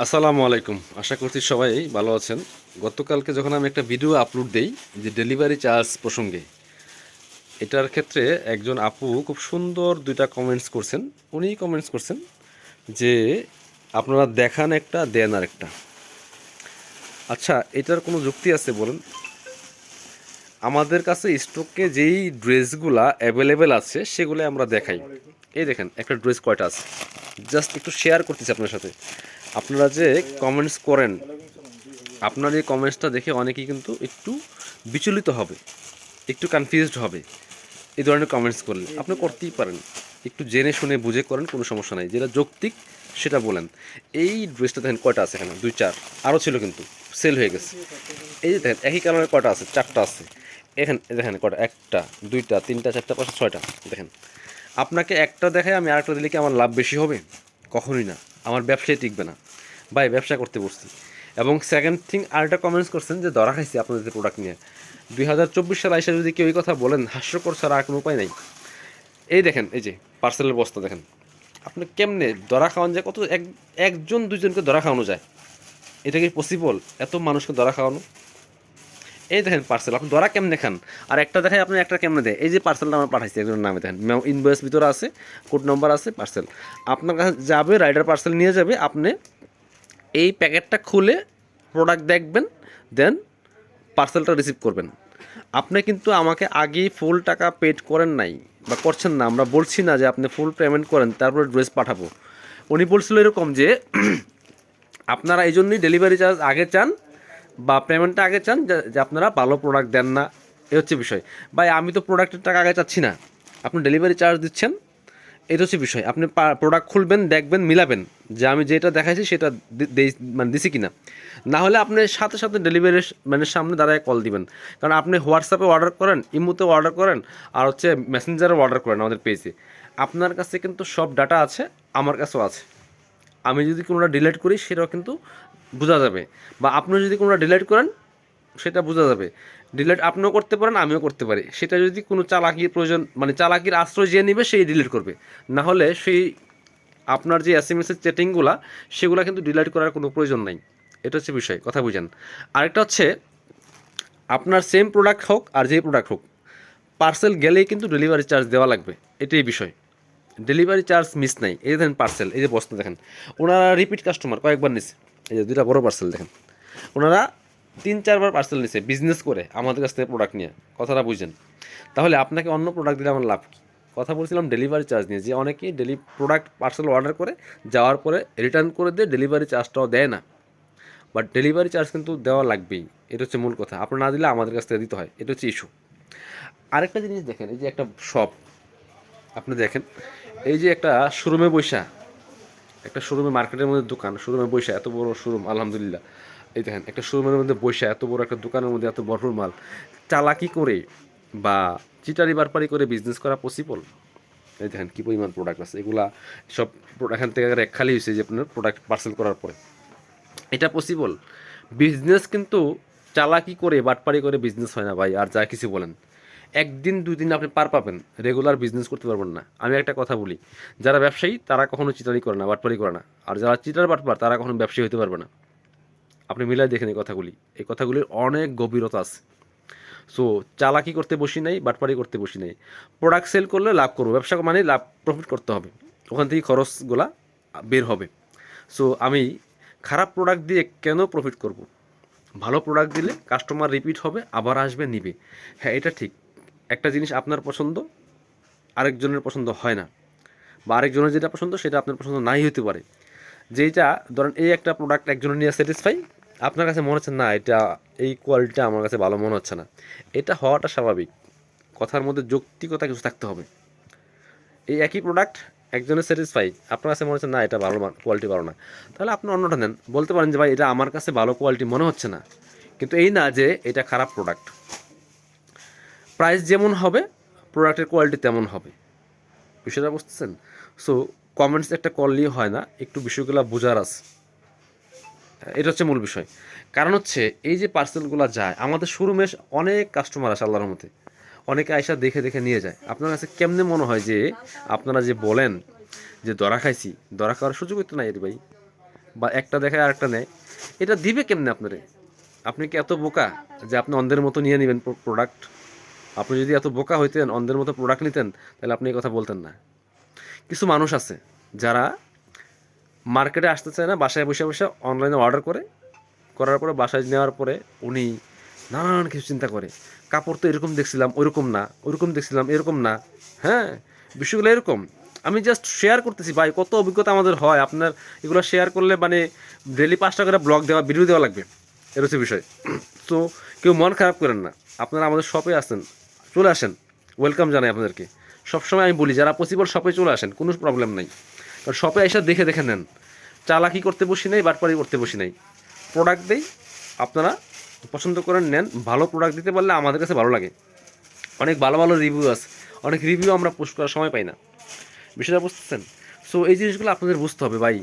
আসসালামু আলাইকুম। আশা করছি সবাই ভালো আছেন। গতকালকে যখন আমি একটা ভিডিও আপলোড দেই যে ডেলিভারি চার্জ প্রসঙ্গে, এটার ক্ষেত্রে একজন আপু খুব সুন্দর দুইটা কমেন্টস করছেন। উনি কমেন্টস করছেন যে আপনারা দেখান একটা, দেন আর একটা। আচ্ছা, এটার কোনো যুক্তি আছে বলেন? আমাদের কাছে স্টকে যেই ড্রেসগুলা অ্যাভেলেবেল আছে সেগুলো আমরা দেখাই। এই দেখেন একটা ড্রেস কয়টা আছে, জাস্ট একটু শেয়ার করতেছি আপনার সাথে। আপনারা যে কমেন্টস করেন, আপনার এই কমেন্টসটা দেখে অনেকেই কিন্তু একটু বিচলিত হবে, একটু কনফিউজড হবে। এই ধরনের কমেন্টস করলে আপনি করতেই পারেন, একটু জেনে শুনে বুঝে করেন, কোনো সমস্যা নাই। যেটা যৌক্তিক সেটা বলেন। এই ড্রেসটা দেখেন কয়টা আছে এখানে, 2-4 আরও ছিল কিন্তু সেল হয়ে গেছে। এই যে দেখেন একই কালারের কয়টা আছে, 4টা আছে। এখানে দেখেন কয়টা, 1টা 2টা 3টা 4টা 5টা 6টা। দেখেন, আপনাকে একটা দেখায় আমি আরেকটা দিলে কি আমার লাভ বেশি হবে? কখনোই না। আমার ব্যবসায় টিকবে না ভাই, ব্যবসা করতে বসছি। এবং সেকেন্ড থিং, আরেকটা কমেন্টস করছেন যে ধরা খাইছি আপনাদের প্রোডাক্ট নিয়ে। 2024 সালে এসে যদি কেউ এই কথা বলেন, হাস্যকর ছাড়া আর কোনো উপায় নাই। এই দেখেন, এই যে পার্সেলের বস্তা দেখেন, আপনি কেমনে ধরা খাওয়ান যায়? একজন দুইজনকে ধরা খাওয়ানো যায়? এটা কি পসিবল এত মানুষকে ধরা খাওয়ানো? এই দেখেন পার্সেল, আপনি ধরা কেমনে খান? আর একটা দেখায় আপনি একটা কেমনে দেয়? এই যে পার্সেলটা আমরা পাঠাইছি একজনের নামে, দেখেন ইনভয়েস ভিতরে আছে, কোড নম্বর আছে, পার্সেল আপনার কাছে যাবে, রাইডার পার্সেল নিয়ে যাবে। আপনি এই প্যাকেটটা খুলে প্রোডাক্ট দেখবেন, দেন পার্সেলটা রিসিভ করবেন। আপনি কিন্তু আমাকে আগেই ফুল টাকা পেড করেন নাই বা করছেন না। আমরা বলছি না যে আপনি ফুল পেমেন্ট করেন তারপরে ড্রেস পাঠাবো। উনি বলছিল এরকম যে আপনারা এই জন্যই ডেলিভারি চার্জ আগে চান বা পেমেন্টটা আগে চান, যে আপনারা ভালো প্রোডাক্ট দেন না। এ হচ্ছে বিষয়। ভাই, আমি তো প্রোডাক্টের টাকা আগে চাচ্ছি না, আপনি ডেলিভারি চার্জ দিচ্ছেন, এটা হচ্ছে বিষয়। আপনি প্রোডাক্ট খুলবেন, দেখবেন, মিলাবেন যে আমি যেটা দেখাইছি সেটা মানে দিছি কিনা। না হলে আপনি সাথে সাথে ডেলিভারি মানে সামনে দাঁড়ায় কল দিবেন। কারণ আপনি হোয়াটসঅ্যাপে অর্ডার করেন, ইমোতে অর্ডার করেন, আর হচ্ছে মেসেঞ্জারে অর্ডার করেন আমাদের পেজে। আপনার কাছে কিন্তু সব ডাটা আছে, আমার কাছেও আছে। আমি যদি কোনোটা ডিলিট করি সেটাও কিন্তু বোঝা যাবে, বা আপনি যদি কোনোটা ডিলিট করেন সেটা বোঝা যাবে। ডিলিট আপনিও করতে পারেন, আমিও করতে পারি। সেটা যদি কোনো চালাকির প্রয়োজন, মানে চালাকির আশ্রয় যে নেবে সেই ডিলিট করবে। না হলে সেই আপনার যে এসএমএসের চ্যাটিংগুলা সেগুলো কিন্তু ডিলিট করার কোনো প্রয়োজন নাই। এটা হচ্ছে বিষয়, কথা বুঝেন। আরেকটা হচ্ছে, আপনার সেম প্রোডাক্ট হোক আর যেই প্রোডাক্ট হোক, পার্সেল গেলেই কিন্তু ডেলিভারি চার্জ দেওয়া লাগবে, এটাই বিষয়। ডেলিভারি চার্জ মিস নাই। এই দেখেন পার্সেল, এই যে বস্তা দেখেন, ওনারা রিপিট কাস্টমার, কয়েকবার নিছে। এই যে 2টা বড় পার্সেল দেখেন, ওনারা 3-4 বার পার্সেল নিছে বিজনেস করে আমাদের কাছ থেকে প্রোডাক্ট নিয়ে। কথাটা বুঝছেন? তাহলে আপনাকে অন্য প্রোডাক্ট দিলে আমার লাভ কী? কথা বলছিলাম ডেলিভারি চার্জ নিয়ে, যে অনেকেই প্রোডাক্ট পার্সেল অর্ডার করে যাওয়ার পরে রিটার্ন করে দিয়ে ডেলিভারি চার্জটাও দেয় না। বাট ডেলিভারি চার্জ কিন্তু দেওয়া লাগবেই, এটা হচ্ছে মূল কথা। আপনার না দিলে আমাদের কাছ থেকে দিতে হয়, এটা হচ্ছে ইস্যু। আরেকটা জিনিস দেখেন, এই যে একটা শপ, আপনি দেখেন, এই যে একটা শোরুমে বৈশা, একটা শোরুমে, মার্কেটের মধ্যে দোকান, শোরুমে বৈশা, এত বড় শোরুম আলহামদুলিল্লাহ। এই দেখেন একটা শোরুমের মধ্যে বৈশা, এত বড় একটা দোকানের মধ্যে এত ভরপুর মাল, চালাকি করে বা চিটারি বারপারি করে বিজনেস করা পসিবল? এই দেখেন কী পরিমাণ প্রোডাক্ট আছে, এগুলা সব এখান থেকে এক খালি হয়েছে যে আপনার প্রোডাক্ট পার্সেল করার পরে। এটা পসিবল? বিজনেস কিন্তু চালাকি করে বাটপারি করে বিজনেস হয় না ভাই। আর যা কিছু বলেন, একদিন 2 দিন আপনি পার পাবেন, রেগুলার বিজনেস করতে পারবেন না। আমি একটা কথা বলি, যারা ব্যবসায়ী তারা কখনো চিটারি করে না, বাটপারি করে না। আর যারা চিটার বাটপার তারা কখনো ব্যবসায়ী হতে পারবে না। আপনি মিলাই দেখেন এই কথাগুলির অনেক গভীরতা আছে। সো চালাকি করতে বসি নাই, বাটপারি করতে বসি নাই। প্রোডাক্ট সেল করলে লাভ করবো, ব্যবসা মানে লাভ, প্রফিট করতে হবে, ওখান থেকে খরচগুলা বের হবে। সো আমি খারাপ প্রোডাক্ট দিয়ে কেন প্রফিট করব? ভালো প্রোডাক্ট দিলে কাস্টমার রিপিট হবে, আবার আসবে, নিবে। হ্যাঁ, এটা ঠিক। একটা জিনিস আপনার পছন্দ আরেকজনের পছন্দ হয় না, বা আরেকজনের যেটা পছন্দ সেটা আপনার পছন্দ নাই হতে পারে। যেইটা ধরেন, এই একটা প্রোডাক্ট একজনের নিয়ে স্যাটিসফাই, আপনার কাছে মনে হচ্ছে না এটা, এই কোয়ালিটিটা আমার কাছে ভালো মনে হচ্ছে না। এটা হওয়াটা স্বাভাবিক, কথার মধ্যে যৌক্তিকতা কিছু থাকতে হবে। এই একই প্রোডাক্ট একজনের স্যাটিসফাই, আপনার কাছে মনে হচ্ছে না এটা ভালো, কোয়ালিটি ভালো না, তাহলে আপনি অন্যটা নেন। বলতে পারেন যে ভাই এটা আমার কাছে ভালো কোয়ালিটি মনে হচ্ছে না, কিন্তু এই না যে এটা খারাপ প্রোডাক্ট। প্রাইস যেমন হবে প্রোডাক্টের কোয়ালিটি তেমন হবে। বিষয়টা বুঝতেছেন? সো কমেন্টস একটা করলেই হয় না, একটু বিষয়গুলো বোঝার আছে। এটা হচ্ছে মূল বিষয়। কারণ হচ্ছে এই যে পার্সেলগুলো যায় আমাদের শোরুমে, অনেক কাস্টমার আসে আল্লাহর মতে, অনেকে আয়সা দেখে দেখে নিয়ে যায়। আপনার কাছে কেমনে মনে হয় যে আপনারা যে বলেন যে ধরা খাইছি, ধরা খাওয়ার সুযোগই তো নাই রে ভাই। বা একটা দেখায় আর একটা নেয়, এটা দিবে কেমনে আপনারে? আপনি কি এত বোকা যে আপনি অন্ধের মতো নিয়ে নেবেন প্রোডাক্ট? আপনি যদি এত বোকা হইতেন, অন্ধের মতো প্রোডাক্ট নিতেন, তাহলে আপনি এই কথা বলতেন না। কিছু মানুষ আছে যারা মার্কেটে আসতে চায় না, বাসায় বসে বসে অনলাইনে অর্ডার করে, করার পরে বাসায় নেওয়ার পরে উনি নানান কিছু চিন্তা করে, কাপড় তো এরকম দেখছিলাম ওইরকম না, ওইরকম দেখছিলাম এরকম না। হ্যাঁ, বিষয়গুলো এরকম। আমি জাস্ট শেয়ার করতেছি ভাই, কত অভিজ্ঞতা আমাদের হয়। আপনার এগুলো শেয়ার করলে মানে ডেলি 5টা করে ব্লগ দেওয়া, ভিডিও দেওয়া লাগবে, এর হচ্ছে বিষয়। তো কেউ মন খারাপ করেন না, আপনারা আমাদের শপে আসেন, চলে আসেন, ওয়েলকাম জানাই আপনাদেরকে। সবসময় আমি বলি যারা পসিবল শপে চলে আসেন, কোনো প্রবলেম নাই। কারণ শপে এসে দেখে দেখে নেন, চালাকি করতে বসি নাই, বাটপাড়ি করতে বসি নাই। প্রোডাক্ট দেই, আপনারা পছন্দ করেন নেন। ভালো প্রোডাক্ট দিতে পারলে আমাদের কাছে ভালো লাগে। অনেক ভালো ভালো রিভিউ আছে, অনেক রিভিউ আমরা পোস্ট করার সময় পাই না, বিষয়টা বুঝতেছেন? সো এই জিনিসগুলো আপনাদের বুঝতে হবে ভাই।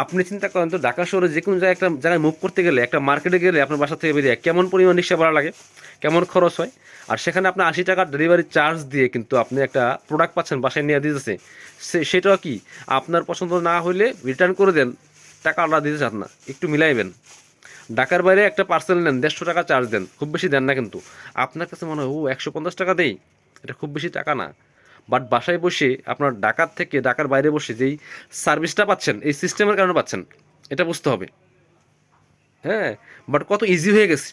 আপনি চিন্তা করেন তো, ঢাকা শহরে যে কোনো জায়গায় একটা জায়গায় মুভ করতে গেলে, একটা মার্কেটে গেলে আপনার বাসা থেকে বেরিয়ে কেমন পরিমাণ রিক্সা ভাড়া লাগে, কেমন খরচ হয়। আর সেখানে আপনি 80 টাকা ডেলিভারি চার্জ দিয়ে কিন্তু আপনি একটা প্রোডাক্ট পাচ্ছেন, বাসায় নিয়ে দিতেছে। সেটাও কি আপনার পছন্দ না হলে রিটার্ন করে দেন, টাকা আলাদা দিতে চান না, একটু মিলাইবেন। ঢাকার বাইরে একটা পার্সেল নেন, 150 টাকা চার্জ দেন, খুব বেশি দেন না কিন্তু। আপনার কাছে মনে হয় 150 টাকা দেই, এটা খুব বেশি টাকা না। বাট বাসায় বসে আপনার ঢাকার থেকে, ঢাকার বাইরে বসে যেই সার্ভিসটা পাচ্ছেন, এই সিস্টেমের কারণে পাচ্ছেন, এটা বুঝতে হবে। হ্যাঁ, বাট কত ইজি হয়ে গেছে।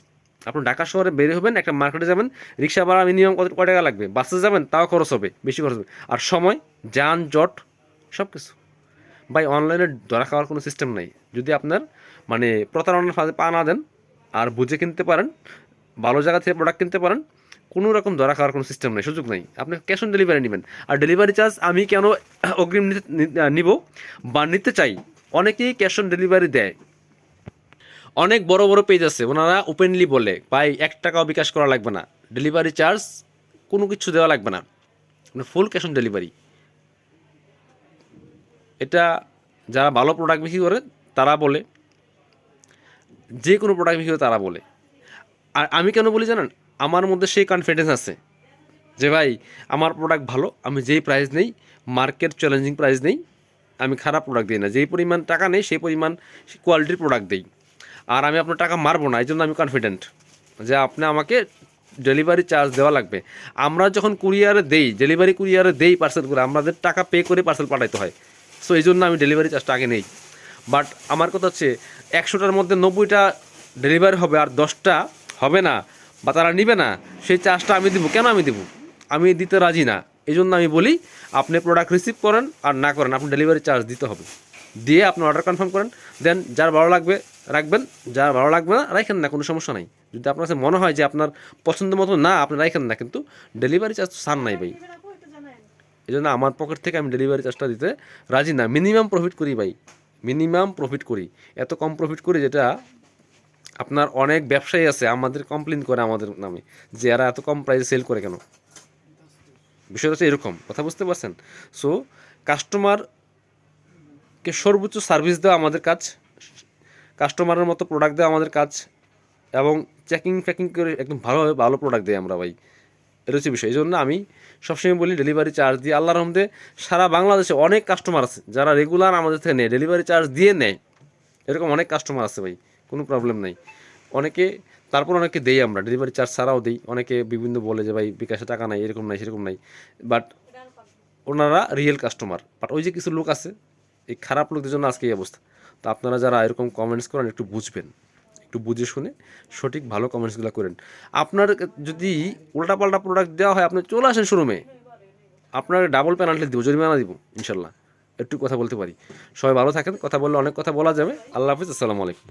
আপনি ঢাকা শহরে বের হবেন, একটা মার্কেটে যাবেন, রিক্সা ভাড়া মিনিমাম কত টাকা লাগবে, বাসে যাবেন তাও খরচ হবে, বেশি খরচ হবে। আর সময়, যানজট, সব কিছু। ভাই অনলাইনে ধরা খাওয়ার কোনো সিস্টেম নাই। যদি আপনার মানে প্রতারণার ফাঁদে পা না দেন, আর বুঝে কিনতে পারেন, ভালো জায়গা থেকে প্রোডাক্ট কিনতে পারেন, কোনো রকম ধরা খাওয়ার কোনো সিস্টেম নেই, সুযোগ নেই। আপনি ক্যাশ অন ডেলিভারি নেবেন। আর ডেলিভারি চার্জ আমি কেন অগ্রিম নিব বা নিতে চাই, অনেকেই ক্যাশ অন ডেলিভারি দেয়। অনেক বড় বড় পেজ আছে, ওনারা ওপেনলি বলে ভাই 1 টাকাও বিকাশ করা লাগবে না, ডেলিভারি চার্জ কোনো কিছু দেওয়া লাগবে না, ফুল ক্যাশ অন ডেলিভারি। এটা যারা ভালো প্রোডাক্ট বিক্রি করে তারা বলে, যে কোনো প্রোডাক্ট বিক্রি করে তারা বলে। আর আমি কেন বলি জানেন, আমার মধ্যে সেই কনফিডেন্স আছে যে ভাই আমার প্রোডাক্ট ভালো, আমি যেই প্রাইস নেই, মার্কেট চ্যালেঞ্জিং প্রাইস নেই, আমি খারাপ প্রোডাক্ট দিই না, যেই পরিমাণ টাকা নেই সেই পরিমাণ কোয়ালিটির প্রোডাক্ট দিই। আর আমি আপনার টাকা মারবো না, এই জন্য আমি কনফিডেন্ট যে আপনি আমাকে ডেলিভারি চার্জ দেওয়া লাগবে। আমরা যখন কুরিয়ারে দেই, ডেলিভারি কুরিয়ারে দেই পার্সেলগুলো, আমাদের টাকা পে করে পার্সেল পাঠাইতে হয়। সো এই জন্য আমি ডেলিভারি চার্জটা আগে নেই। বাট আমার কথা হচ্ছে 100টার মধ্যে 90টা ডেলিভারি হবে আর 10টা হবে না, বা তারা নিবে না, সেই চার্জটা আমি দিব। কেন আমি দিব? আমি দিতে রাজি না। এই জন্য আমি বলি আপনি প্রোডাক্ট রিসিভ করেন আর না করেন, আপনি ডেলিভারি চার্জ দিতে হবে। দিয়ে আপনি অর্ডার কনফার্ম করেন, দেন যার ভালো লাগবে রাখবেন, যার ভালো লাগবে না রাখেন না, কোনো সমস্যা নাই। যদি আপনার কাছে মনে হয় যে আপনার পছন্দ মতো না, আপনি রাখেন না, কিন্তু ডেলিভারি চার্জ তো ছাড় নাই ভাই। এই জন্য আমার পকেট থেকে আমি ডেলিভারি চার্জটা দিতে রাজি না। মিনিমাম প্রফিট করি ভাই, মিনিমাম প্রফিট করি, এত কম প্রফিট করি যেটা আপনার অনেক ব্যবসায়ী আছে আমাদের কমপ্লেন করে আমাদের নামে যে এরা এত কম প্রাইসে সেল করে কেন। বিষয়টা হচ্ছে এরকম, কথা বুঝতে পারছেন? সো কাস্টমারকে সর্বোচ্চ সার্ভিস দেওয়া আমাদের কাজ, কাস্টমারের মতো প্রোডাক্ট দেওয়া আমাদের কাজ, এবং চেকিং ফ্যাকিং করে একদম ভালোভাবে ভালো প্রোডাক্ট দিই আমরা ভাই। এটা হচ্ছে বিষয়। এই জন্য আমি সবসময় বলি ডেলিভারি চার্জ দিয়ে। আল্লাহর রহমতে সারা বাংলাদেশে অনেক কাস্টমার আছে যারা রেগুলার আমাদের থেকে নেয়, ডেলিভারি চার্জ দিয়ে নেয়, এরকম অনেক কাস্টমার আছে ভাই, কোনো প্রবলেম নাই। অনেকে, তারপর অনেকে দেই আমরা, ডেলিভারি চার্জ ছাড়াও দিই। অনেকে বিভিন্ন বলে যে ভাই বিকাশে টাকা নাই, এরকম নাই সেরকম নাই, বাট ওনারা রিয়েল কাস্টমার। বাট ওই যে কিছু লোক আছে, এই খারাপ লোকদের জন্য আজকে এই অবস্থা। তো আপনারা যারা এরকম কমেন্টস করেন একটু বুঝবেন, একটু বুঝে শুনে সঠিক ভালো কমেন্টসগুলো করেন। আপনার যদি উল্টাপাল্টা প্রোডাক্ট দেওয়া হয়, আপনি চলে আসেন শোরুমে, আপনার ডাবল পেনাল্টি দিব, জরিমানা দিব ইনশাল্লাহ। একটু কথা বলতে পারি। সবাই ভালো থাকেন, কথা বললে অনেক কথা বলা যাবে। আল্লাহ হাফিজ, আসসালামু আলাইকুম।